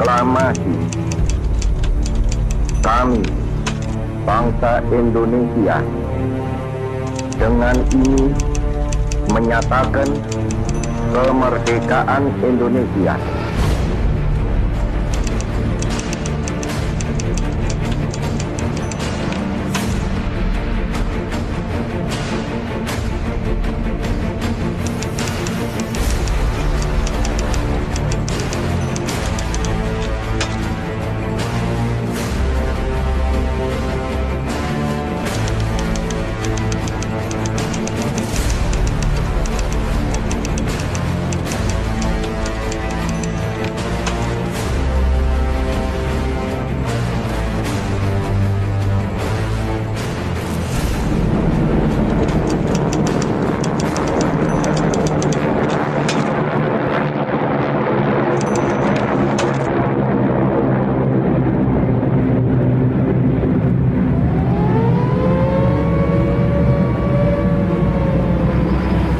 proklamasi kami, bangsa Indonesia, dengan ini menyatakan kemerdekaan Indonesia.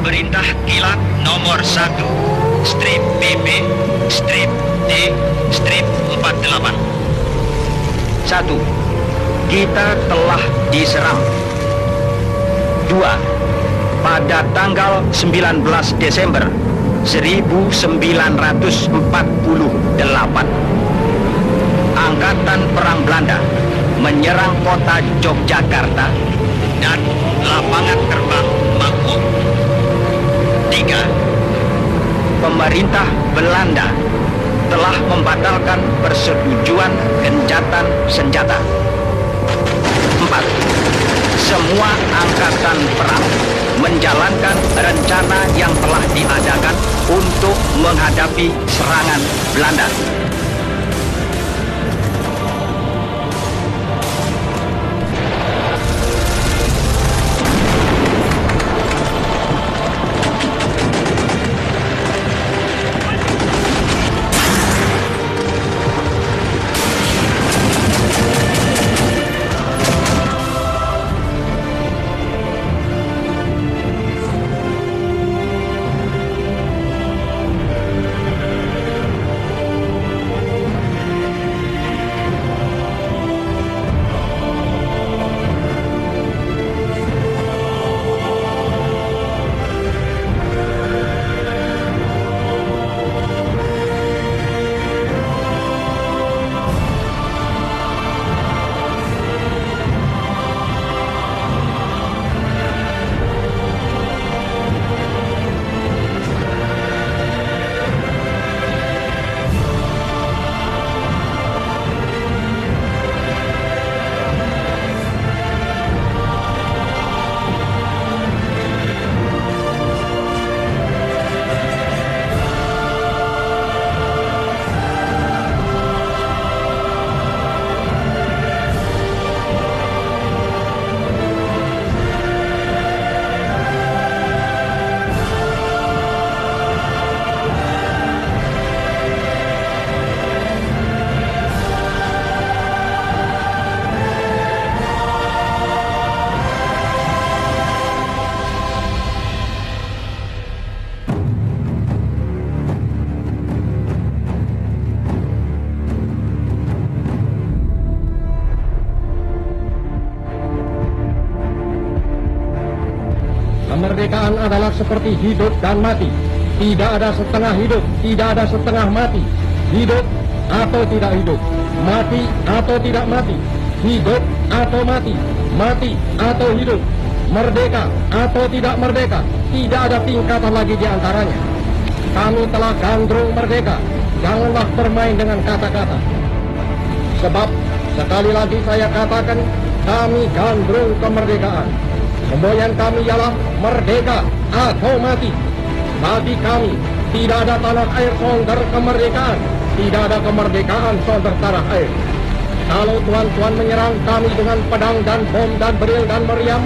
Perintah kilat nomor 1, strip BB, strip D, strip 48. 1. Kita telah diserang. 2. Pada tanggal 19 Desember 1948, Angkatan Perang Belanda menyerang kota Yogyakarta dan lapangan terbang Makmur. 3. Pemerintah Belanda telah membatalkan persetujuan gencatan senjata. 4. Semua angkatan perang menjalankan rencana yang telah diadakan untuk menghadapi serangan Belanda. Kemerdekaan adalah seperti hidup dan mati. Tidak ada setengah hidup, tidak ada setengah mati. Hidup atau tidak hidup, mati atau tidak mati, hidup atau mati, mati atau hidup, merdeka atau tidak merdeka, tidak ada tingkatan lagi di antaranya. Kami telah gandrung merdeka, janganlah bermain dengan kata-kata. Sebab, sekali lagi saya katakan, kami gandrung kemerdekaan. Semboyan kami ialah merdeka atau mati. Bagi kami, tidak ada tanah air sonder kemerdekaan, tidak ada kemerdekaan sonder tanah air. Kalau tuan-tuan menyerang kami dengan pedang dan bom dan beril dan meriam,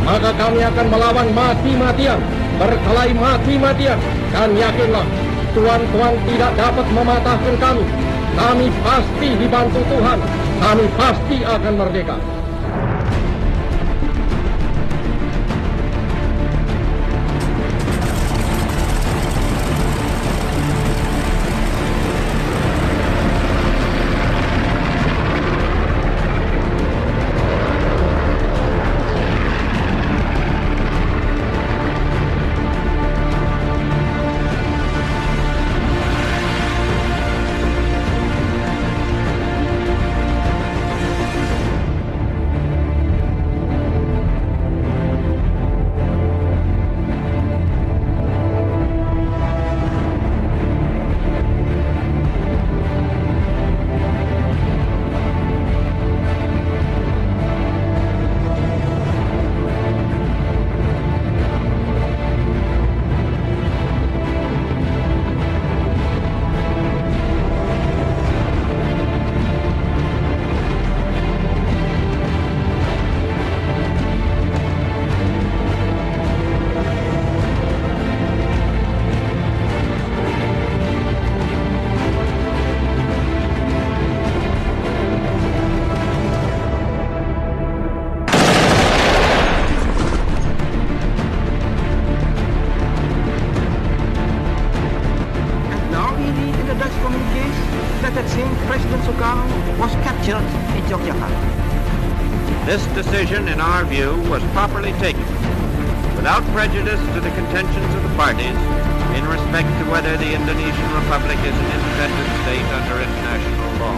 maka kami akan melawan mati-matian, berkelahi mati-matian. Dan yakinlah, tuan-tuan tidak dapat mematahkan kami. Kami pasti dibantu Tuhan, kami pasti akan merdeka. House. This decision, in our view, was properly taken, without prejudice to the contentions of the parties in respect to whether the Indonesian Republic is an independent state under international law.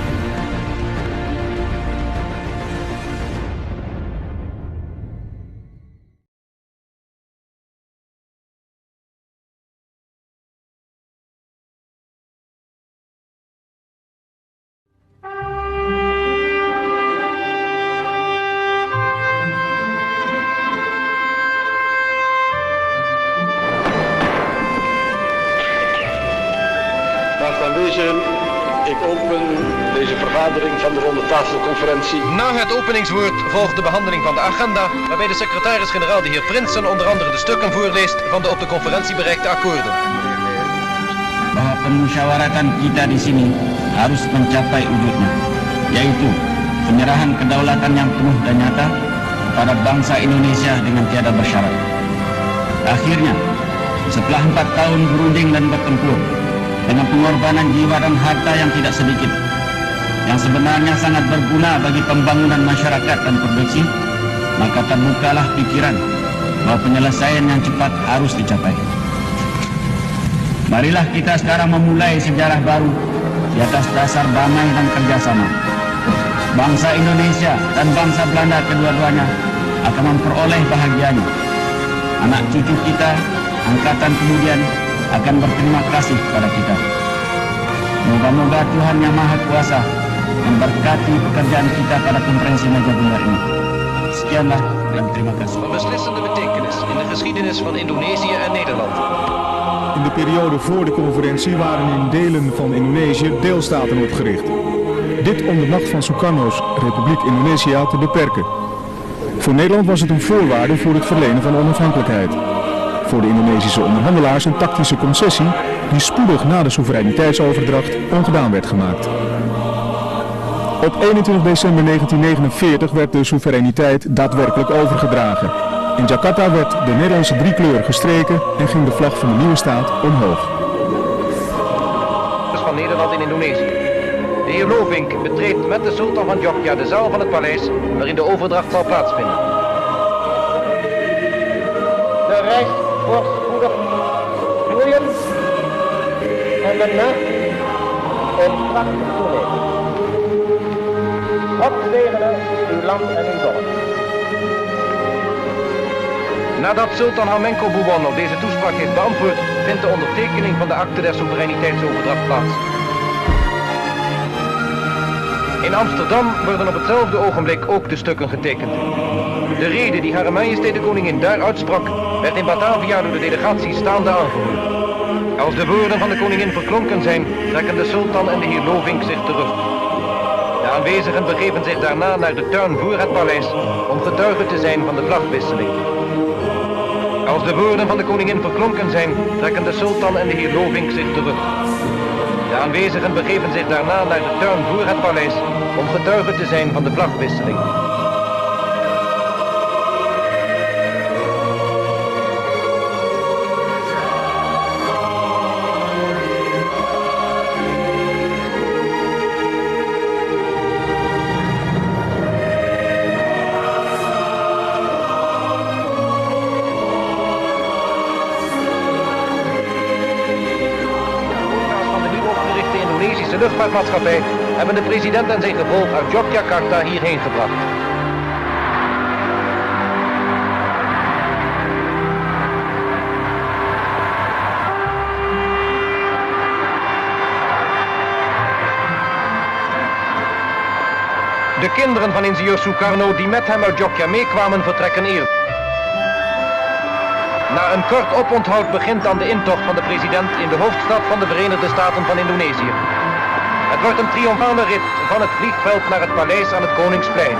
Ik open deze vergadering van de rondetafelconferentie. Na het openingswoord volgt de behandeling van de agenda, waarbij de secretaris-generaal de heer Prinsen onder andere de stukken voorleest van de op de conferentie bereikte akkoorden. Bahwa permusyawaratan kita di sini harus mencapai wujudnya, yaitu penyerahan kedaulatan yang penuh dan nyata pada bangsa Indonesia dengan tiada bersyarat. Akhirnya, setelah 4 tahun berunding dan bertempur, dengan pengorbanan jiwa dan harta yang tidak sedikit, yang sebenarnya sangat berguna bagi pembangunan masyarakat dan produksi, maka terbukalah pikiran bahwa penyelesaian yang cepat harus dicapai. Marilah kita sekarang memulai sejarah baru di atas dasar damai dan kerjasama. Bangsa Indonesia dan bangsa Belanda kedua-duanya akan memperoleh bahagianya. Anak cucu kita, angkatan kemudian, akan berterima kasih kepada kita. Moga-moga Tuhan Yang Maha Kuasa memberkati pekerjaan kita pada konferensi meja bundar ini. Sekianlah dan terima kasih. Van beslissende betekenis in de geschiedenis van Indonesië en Nederland. In de periode voor de conferentie waren in delen van Indonesië deelstaten opgericht. Dit om de macht van Sukarno's Republiek Indonesië te beperken. Voor Nederland was het een voorwaarde voor het verlenen van onafhankelijkheid. Voor de Indonesische onderhandelaars een tactische concessie die spoedig na de soevereiniteitsoverdracht ongedaan werd gemaakt. Op 21 december 1949 werd de soevereiniteit daadwerkelijk overgedragen. In Jakarta werd de Nederlandse driekleur gestreken en ging de vlag van de nieuwe staat omhoog. Van Nederland in Indonesië. De heer Lovink betreedt met de sultan van Jogja de zaal van het paleis waarin de overdracht zal plaatsvinden. De reis voorspoedig vloeien en daarna een prachtig toneel. God zegene uw land en uw volk. Nadat Sultan Hamengkubuwono deze toespraak heeft beantwoord, vindt de ondertekening van de akte der soevereiniteitsoverdracht plaats. In Amsterdam worden op hetzelfde ogenblik ook de stukken getekend. De rede die Hare Majesteit de Koningin daar uitsprak, werd in Batavia door de delegatie staande aangevoerd. Als de woorden van de koningin verklonken zijn, trekken de sultan en de heer Lovink zich terug. De aanwezigen begeven zich daarna naar de tuin voor het paleis om getuige te zijn van de vlagwisseling. Als de woorden van de koningin verklonken zijn, trekken de sultan en de heer Lovink zich terug. De aanwezigen begeven zich daarna naar de tuin voor het paleis om getuige te zijn van de vlagwisseling. De luchtvaartmaatschappij hebben de president en zijn gevolg uit Yogyakarta hierheen gebracht. De kinderen van ingenieur Sukarno die met hem uit Jogja meekwamen vertrekken eerder. Na een kort oponthoud begint dan de intocht van de president in de hoofdstad van de Verenigde Staten van Indonesië. Het wordt een triomfale rit van het vliegveld naar het paleis aan het Koningsplein.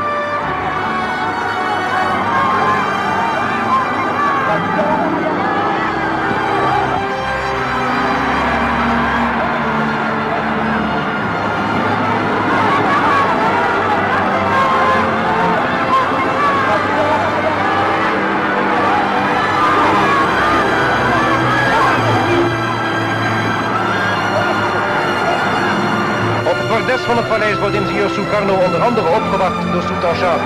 Van het paleis Stadspaleis wordt ingenieur Sukarno onder andere opgewacht door Sultan Shah.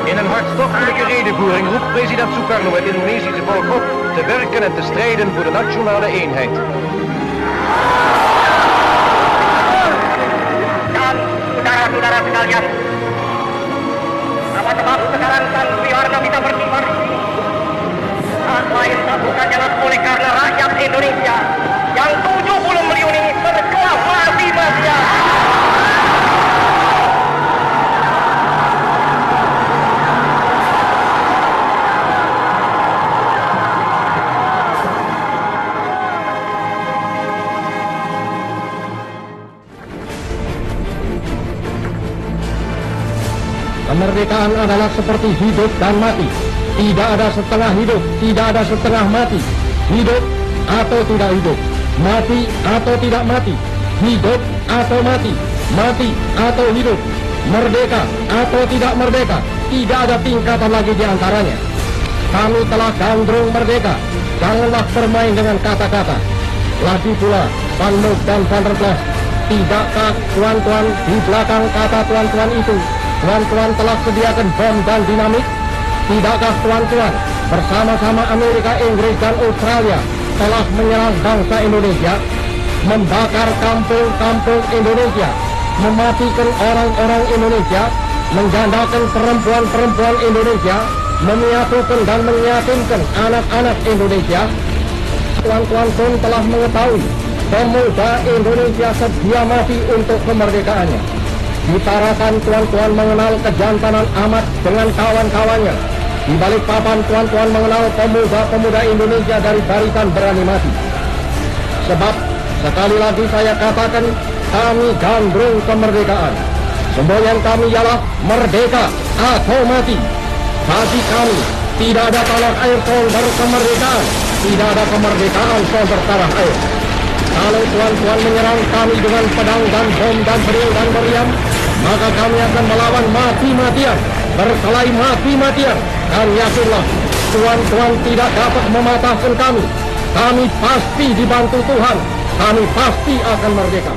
In een hartstochtelijke redenvoering roept president Sukarno het Indonesische volk op te werken en te strijden voor de nationale eenheid. Dan saudara-saudara sekalian, apa sebab sekarang Tan Sri Harno bisa berkibar di sini? Tak lain tak bukan jalan oleh karena rakyat Indonesia yang 70 million ini berkelah mati-matian. Kemerdekaan adalah seperti hidup dan mati. Tidak ada setengah hidup, tidak ada setengah mati. Hidup atau tidak hidup, mati atau tidak mati. Hidup atau mati, mati atau hidup. Merdeka atau tidak merdeka, tidak ada tingkatan lagi di antaranya. Kami telah gandrung merdeka. Janganlah bermain dengan kata-kata. Lagi pula, Van Mook dan Van der Plas, tidakkah tuan-tuan di belakang kata tuan-tuan itu tuan-tuan telah sediakan bom dan dinamit? Tidakkah tuan-tuan bersama-sama Amerika, Inggris, dan Australia telah menyerang bangsa Indonesia, membakar kampung-kampung Indonesia, mematikan orang-orang Indonesia, menjandakan perempuan-perempuan Indonesia, menyatukan dan menyatimkan anak-anak Indonesia? Tuan-tuan pun telah mengetahui pemuda Indonesia sedia mati untuk kemerdekaannya. Ditarakan tuan-tuan mengenal kejantanan amat dengan kawan-kawannya. Di balik papan tuan-tuan mengenal pemuda-pemuda Indonesia dari barisan berani mati. Sebab sekali lagi saya katakan, kami gandrung kemerdekaan. Semboyan kami ialah merdeka atau mati. Bagi kami tidak ada tanah air sumber kemerdekaan, tidak ada kemerdekaan sumber tanah air. Kalau tuan-tuan menyerang kami dengan pedang dan bom dan beriu dan meriam, maka kami akan melawan mati-matian, berkelahi mati-matian. Dan yakinlah, tuan-tuan tidak dapat mematahkan kami. Kami pasti dibantu Tuhan, kami pasti akan merdeka.